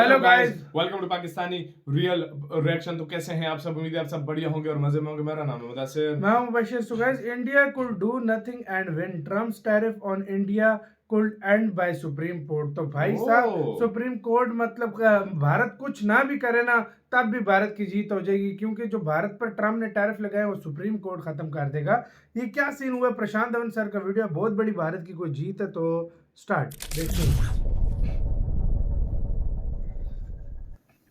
Hello guys, welcome to Pakistani real reaction. तो कैसे हैं आप सब? उम्मीद है आप सब बढ़िया होंगे और मजे में होंगे। मेरा नाम है मुदस्सिर। मैं हूं Bashir. So guys, India could do nothing and win Trump's tariff on India could end by Supreme Court. तो भाई साहब, सुप्रीम कोर्ट मतलब भारत कुछ ना भी करे ना, तब भी भारत की जीत हो जाएगी, क्योंकि जो भारत पर ट्रम्प ने टैरिफ लगाए वो सुप्रीम कोर्ट खत्म कर देगा। ये क्या सीन हुआ? प्रशांत धवन सर का वीडियो, बहुत बड़ी भारत की कोई जीत है। तो स्टार्ट देखते हैं।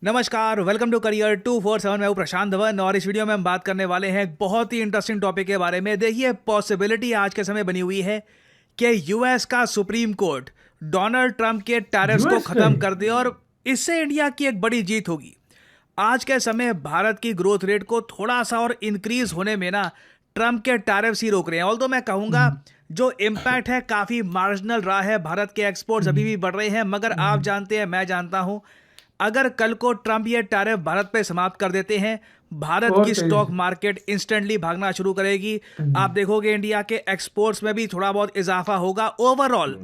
नमस्कार, वेलकम टू करियर 247। मैं हूं प्रशांत धवन और इस वीडियो में हम बात करने वाले हैं एक बहुत ही इंटरेस्टिंग टॉपिक के बारे में। देखिए, पॉसिबिलिटी आज के समय बनी हुई है कि यूएस का सुप्रीम कोर्ट डोनाल्ड ट्रंप के टैरिफ्स को खत्म कर दे और इससे इंडिया की एक बड़ी जीत होगी। आज के समय भारत की ग्रोथ रेट को थोड़ा सा और इंक्रीज होने में ना ट्रंप के टैरिफ्स ही रोक रहे हैं। ऑल्दो मैं कहूंगा जो इम्पैक्ट है काफी मार्जिनल रहा है। भारत के एक्सपोर्ट्स अभी भी बढ़ रहे हैं, मगर आप जानते हैं, मैं जानता हूं, अगर कल को ट्रंप ये टैरिफ भारत पे समाप्त कर देते हैं, भारत की स्टॉक मार्केट इंस्टेंटली भागना शुरू करेगी। आप देखोगे इंडिया के एक्सपोर्ट्स में भी थोड़ा बहुत इजाफा होगा। ओवरऑल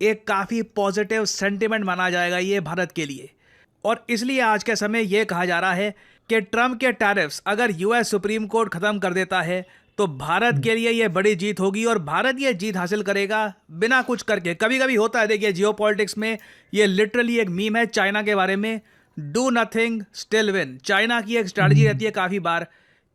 एक काफी पॉजिटिव सेंटिमेंट माना जाएगा ये भारत के लिए। और इसलिए आज के समय ये कहा जा रहा है कि ट्रंप के टैरिफ्स अगर यूएस सुप्रीम कोर्ट खत्म कर देता है तो भारत के लिए ये बड़ी जीत होगी और भारत ये जीत हासिल करेगा बिना कुछ करके। कभी कभी होता है, देखिए जियोपॉलिटिक्स में ये लिटरली एक मीम है चाइना के बारे में, do nothing still win. China की एक स्ट्रैटेजी रहती है काफी बार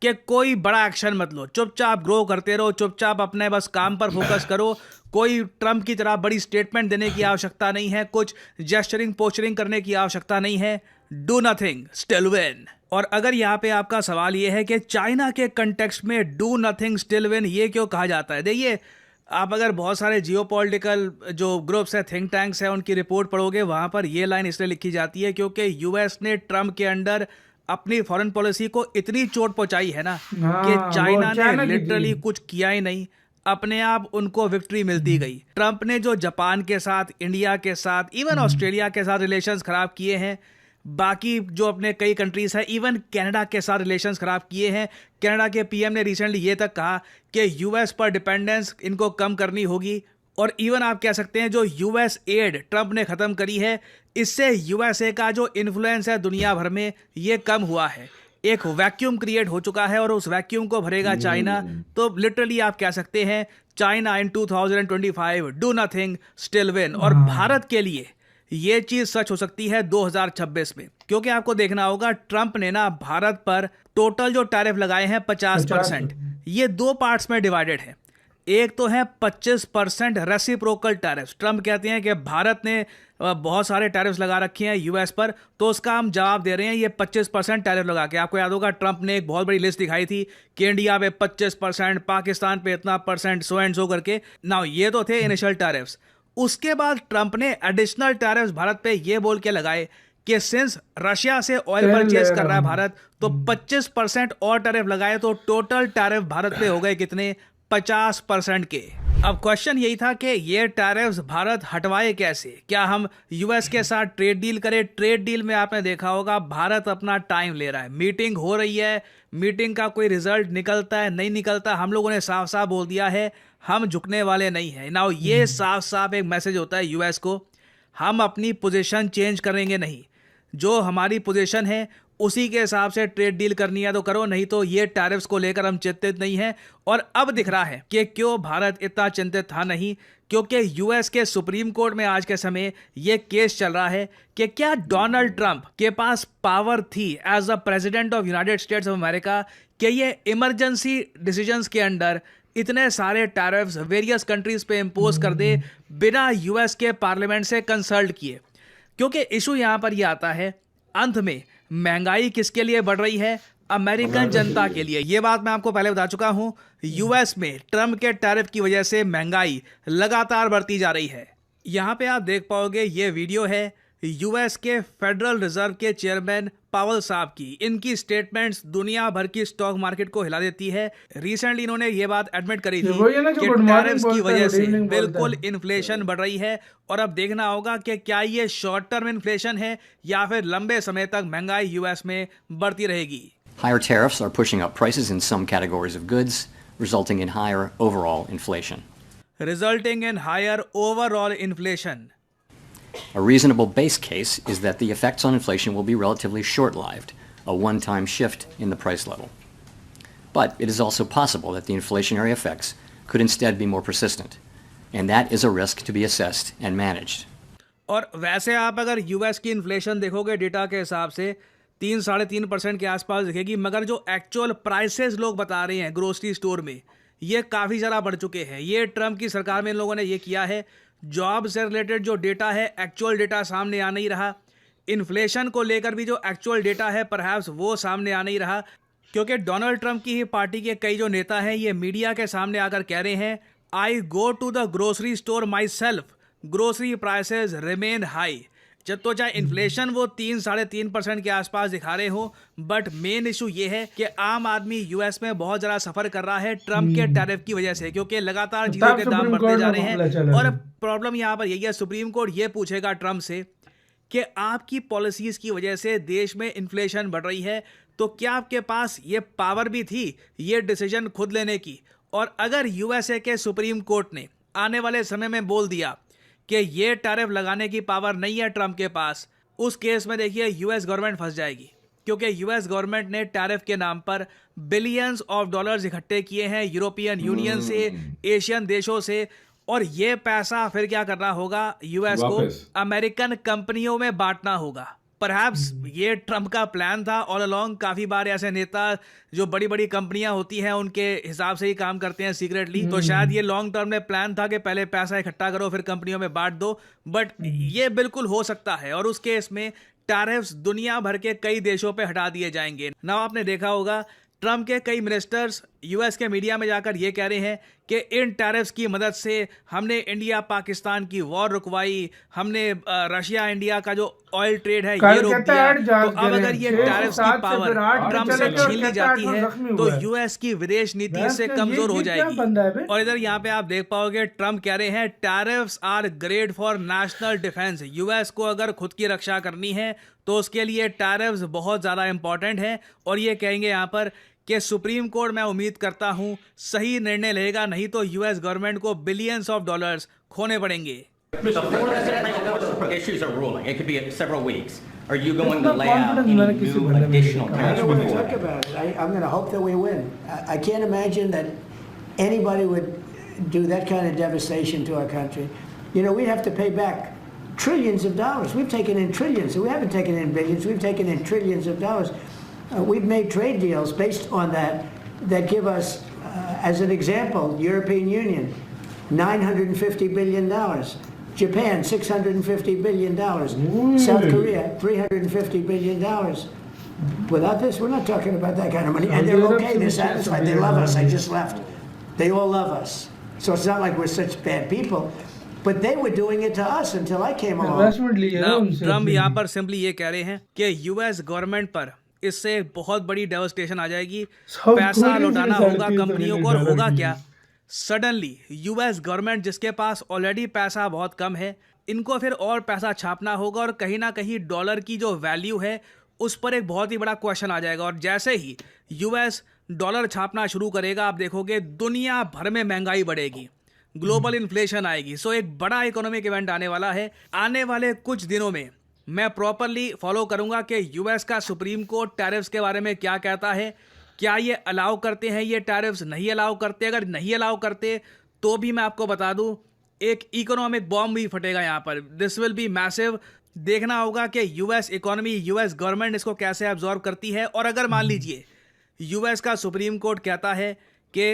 कि कोई बड़ा एक्शन मत लो, चुपचाप ग्रो करते रहो, चुपचाप अपने बस काम पर फोकस करो। कोई ट्रंप की तरह बड़ी स्टेटमेंट देने की आवश्यकता नहीं है, कुछ जेस्चरिंग पोस्चरिंग करने की आवश्यकता नहीं है। Do nothing still win. और अगर यहाँ पे आपका सवाल ये है कि चाइना के कंटेक्स्ट में डू नथिंग स्टिल विन ये क्यों कहा जाता है, देखिए आप अगर बहुत सारे जियोपॉलिटिकल जो ग्रुप्स है, थिंक टैंक्स है, उनकी रिपोर्ट पढ़ोगे, वहां पर ये लाइन इसलिए लिखी जाती है क्योंकि यूएस ने ट्रंप के अंडर अपनी फॉरेन पॉलिसी को इतनी चोट पहुंचाई है ना कि चाइना ने लिटरली कुछ किया ही नहीं, अपने आप उनको विक्ट्री मिलती गई। ट्रंप ने जो जापान के साथ, इंडिया के साथ, इवन ऑस्ट्रेलिया के साथ रिलेशंस खराब किए हैं, बाकी जो अपने कई कंट्रीज है, इवन कनाडा के साथ रिलेशंस खराब किए हैं। कनाडा के पीएम ने रिसेंटली ये तक कहा कि यूएस पर डिपेंडेंस इनको कम करनी होगी। और इवन आप कह सकते हैं जो यूएस एड ट्रंप ने खत्म करी है, इससे यूएसए का जो इन्फ्लुएंस है दुनिया भर में ये कम हुआ है। एक वैक्यूम क्रिएट हो चुका है और उस वैक्यूम को भरेगा चाइना। तो लिटरली आप कह सकते हैं China in 2025 do nothing still win. और भारत के लिए ये चीज सच हो सकती है 2026 में, क्योंकि आपको देखना होगा ट्रंप ने ना भारत पर टोटल जो टैरिफ लगाए हैं 50%, ये दो पार्ट्स में डिवाइडेड है। एक तो है 25% रेसिप्रोकल टैरिफ्स। ट्रंप कहते हैं कि भारत ने बहुत सारे टैरिफ्स लगा रखे हैं यूएस पर, तो उसका हम जवाब दे रहे हैं ये 25% टैरिफ लगा के। आपको याद होगा ट्रंप ने एक बहुत बड़ी लिस्ट दिखाई थी कि इंडिया पे 25%, पाकिस्तान पे इतना परसेंट, सो एंड सो करके। नाउ ये तो थे इनिशियल टैरिफ्स। उसके बाद ट्रंप ने एडिशनल टैरिफ्स भारत पे ये बोल के लगाए कि सिंस रशिया से ऑयल परचेज कर रहा है भारत, तो 25% और टैरिफ लगाए, तो टोटल टैरिफ भारत पे हो गए कितने? 50% के। अब क्वेश्चन यही था कि ये टैरिफ्स भारत हटवाए कैसे? क्या हम यूएस के साथ ट्रेड डील करें? ट्रेड डील में आपने देखा होगा भारत अपना टाइम ले रहा है, मीटिंग हो रही है, मीटिंग का कोई रिजल्ट निकलता है नहीं निकलता, हम लोगों ने साफ साफ बोल दिया है हम झुकने वाले नहीं हैं। नाउ ये साफ साफ एक मैसेज होता है यूएस को, हम अपनी पोजीशन चेंज करेंगे नहीं, जो हमारी पोजीशन है उसी के हिसाब से ट्रेड डील करनी है तो करो, नहीं तो ये टैरिफ्स को लेकर हम चिंतित नहीं हैं। और अब दिख रहा है कि क्यों भारत इतना चिंतित था नहीं, क्योंकि यूएस के सुप्रीम कोर्ट में आज के समय ये केस चल रहा है कि क्या डोनाल्ड ट्रंप के पास पावर थी as a president of United States of America कि ये इमरजेंसी डिसीजंस के अंडर इतने सारे टैरिफ्स वेरियस कंट्रीज पे इंपोज कर दे बिना यूएस के पार्लियामेंट से कंसल्ट किए। क्योंकि इशू यहां पर यह आता है, अंत में महंगाई किसके लिए बढ़ रही है? अमेरिकन जनता के लिए। यह बात मैं आपको पहले बता चुका हूं, यूएस में ट्रंप के टैरिफ की वजह से महंगाई लगातार बढ़ती जा रही है। यहां पे आप देख पाओगे ये वीडियो है यूएस के फेडरल रिजर्व के चेयरमैन पावल साहब की। इनकी स्टेटमेंट्स दुनिया भर की स्टॉक मार्केट को हिला देती है। रिसेंटली इन्होंने ये बात एडमिट करी थी कि टैरिफ्स की वजह से बिल्कुल इन्फ्लेशन बढ़ रही है। और अब देखना होगा कि क्या ये शॉर्ट टर्म इन्फ्लेशन है या फिर लंबे समय तक महंगाई यूएस में बढ़ती रहेगी। Higher tariffs are pushing up prices in some categories of goods, resulting in higher overall inflation. Resulting in higher overall inflation. A reasonable base case is that the effects on inflation will be relatively short-lived, a one-time shift in the price level. But it is also possible that the inflationary effects could instead be more persistent, and that is a risk to be assessed and managed. और वैसे आप अगर US की inflation देखोगे data के हिसाब से 3-3.5% के आसपास दिखेगी, मगर जो एक्चुअल प्राइसेस लोग बता रहे हैं ग्रोसरी स्टोर में ये काफ़ी ज़्यादा बढ़ चुके हैं। ये ट्रम्प की सरकार में इन लोगों ने ये किया है। जॉब से रिलेटेड जो डेटा है एक्चुअल डेटा सामने आ नहीं रहा। इन्फ्लेशन को लेकर भी जो एक्चुअल डेटा है परहैप्स वो सामने आ नहीं रहा, क्योंकि डोनाल्ड ट्रंप की ही पार्टी के कई जो नेता हैं ये मीडिया के सामने आकर कह रहे हैं I go to the grocery store myself, grocery prices remain high. जब तो चाहे इन्फ्लेशन वो 3-3.5% के आसपास दिखा रहे हो, बट मेन इशू ये है कि आम आदमी यूएस में बहुत ज़्यादा सफ़र कर रहा है ट्रम्प के टैरिफ की वजह से, क्योंकि लगातार चीज़ों के दाम बढ़ते जा रहे हैं। और प्रॉब्लम यहाँ पर यही है, सुप्रीम कोर्ट ये पूछेगा ट्रम्प से कि आपकी पॉलिसीज़ की वजह से देश में इन्फ्लेशन बढ़ रही है, तो क्या आपके पास ये पावर भी थी ये डिसीजन खुद लेने की? और अगर यूएसए के सुप्रीम कोर्ट ने आने वाले समय में बोल दिया कि ये टैरिफ लगाने की पावर नहीं है ट्रम्प के पास, उस केस में देखिए यूएस गवर्नमेंट फंस जाएगी, क्योंकि यूएस गवर्नमेंट ने टैरिफ के नाम पर बिलियंस ऑफ डॉलर्स इकट्ठे किए हैं यूरोपियन यूनियन से, एशियन देशों से, और ये पैसा फिर क्या करना होगा यूएस को अमेरिकन कंपनियों में बांटना होगा। परहैप्स ये ट्रम्प का प्लान था ऑल अलोंग। काफ़ी बार ऐसे नेता जो बड़ी बड़ी कंपनियां होती हैं उनके हिसाब से ही काम करते हैं सीक्रेटली, तो शायद ये लॉन्ग टर्म में प्लान था कि पहले पैसा इकट्ठा करो फिर कंपनियों में बांट दो, बट ये बिल्कुल हो सकता है। और उस केस में टैरिफ्स दुनिया भर के कई देशों पे हटा दिए जाएंगे ना। आपने देखा होगा ट्रम्प के कई मिनिस्टर्स यूएस के मीडिया में जाकर ये कह रहे हैं कि इन टैरिफ्स की मदद से हमने इंडिया पाकिस्तान की वॉर रुकवाई, हमने रशिया इंडिया का जो ऑयल ट्रेड है ये रोक दिया। तो अब अगर ये टैरिफ्स की पावर ट्रम्प से छीन ली जाती है तो यूएस की विदेश नीति इससे कमजोर हो जाएगी। और इधर यहाँ पे आप देख पाओगे ट्रम्प कह रहे हैं tariffs are great for national defence. US को अगर खुद की रक्षा करनी है तो उसके लिए टैरिफ्स बहुत ज़्यादा इंपॉर्टेंट है। और ये कहेंगे यहाँ पर कि सुप्रीम कोर्ट मैं उम्मीद करता हूं सही निर्णय लेगा, नहीं तो यूएस गवर्नमेंट को बिलियंस ऑफ डॉलर्स खोने पड़ेंगे। Issues are ruling. It could be several weeks. Are you going to lay out any new additional I don't want to tariffs? talk about it. I'm going to hope that we win. I can't imagine that anybody would do that kind of devastation to our country. You know, we'd have to pay back trillions of dollars. We've taken in trillions. We haven't taken in billions. We've taken in trillions of dollars. We've made trade deals based on that give us, as an example, European Union, $950 billion. Japan, $650 billion. South Korea, $350 billion. Without this, we're not talking about that kind of money. And they're okay, they're satisfied, they love us. I just left. They all love us. So it's not like we're such bad people. But they were doing it to us until I came along. Trump यहाँ पर simply ये कह रहे हैं कि US government पर इससे बहुत बड़ी डेवस्टेशन आ जाएगी, पैसा लौटाना होगा कंपनियों को। और होगा क्या, सडनली यूएस गवर्नमेंट जिसके पास ऑलरेडी पैसा बहुत कम है, इनको फिर और पैसा छापना होगा, और कहीं ना कहीं डॉलर की जो वैल्यू है उस पर एक बहुत ही बड़ा क्वेश्चन आ जाएगा। और जैसे ही यूएस डॉलर छापना शुरू करेगा, आप देखोगे दुनिया भर में महंगाई बढ़ेगी, ग्लोबल इन्फ्लेशन आएगी। सो एक बड़ा इकोनॉमिक इवेंट आने वाला है। आने वाले कुछ दिनों में मैं प्रॉपरली फॉलो करूंगा कि यूएस का सुप्रीम कोर्ट टैरिफ्स के बारे में क्या कहता है। क्या ये अलाउ करते हैं ये टैरिफ्स, नहीं अलाउ करते? अगर नहीं अलाउ करते तो भी मैं आपको बता दूं एक इकोनॉमिक बॉम्ब भी फटेगा यहाँ पर। This will be massive. देखना होगा कि यूएस इकोनॉमी, यूएस गवर्नमेंट इसको कैसे एब्जॉर्ब करती है। और अगर मान लीजिए यूएस का सुप्रीम कोर्ट कहता है कि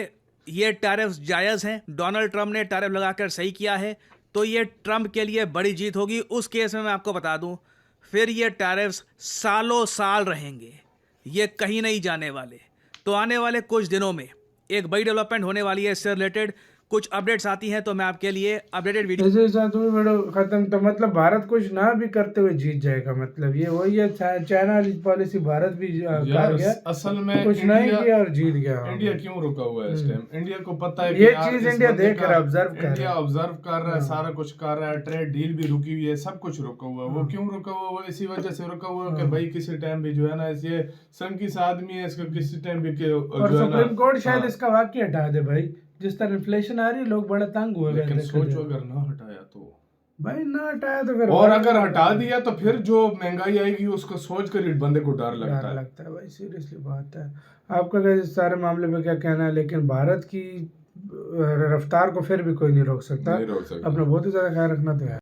ये टैरिफ्स जायज़ हैं, डोनाल्ड ट्रंप ने टैरिफ लगाकर सही किया है, तो ये ट्रंप के लिए बड़ी जीत होगी। उस केस में मैं आपको बता दूं फिर ये टैरिफ्स सालों साल रहेंगे, ये कहीं नहीं जाने वाले। तो आने वाले कुछ दिनों में एक बड़ी डेवलपमेंट होने वाली है। इससे रिलेटेड कुछ अपडेट्स आती हैं तो मैं आपके लिए अपडेटेड वीडियो वीडियो खत्म। तो मतलब भारत कुछ ना भी करते हुए जीत जाएगा, मतलब ये वही है चाइना वाली पॉलिसी भारत भी कर गया, असल में कुछ नहीं किया और जीत गया। इंडिया क्यों रुका हुआ है इस टाइम? इंडिया को पता है ये चीज इंडिया देख रहा है, इंडिया ऑब्जर्व कर रहा है, सारा कुछ कर रहा है, ट्रेड डील भी रुकी हुई है, सब कुछ रुका हुआ है। वो क्यों रुका हुआ? वो इसी वजह से रुका हुआ है कि भाई किसी टाइम भी जो है ना, ये संकीस आदमी है, इसको किसी टाइम भी सुप्रीम कोर्ट शायद इसका वाक्य हटा दे भाई। जिस तरह इन्फ्लेशन आ रही है लोग बड़ा तंग हुए। लेकिन सोचो अगर ना हटाया तो भाई ना हटाया तो फिर और अगर हटा दिया तो फिर जो महंगाई आएगी उसको सोच कर ही बंदे को डर लगता डर है। लगता है भाई, सीरियसली बात है। आपका क्या इस सारे मामले में क्या कहना है? लेकिन भारत की रफ्तार को फिर भी कोई नहीं रोक सकता। नहीं रोक सकता। अपना बहुत ही ज्यादा ख्याल रखना तो है।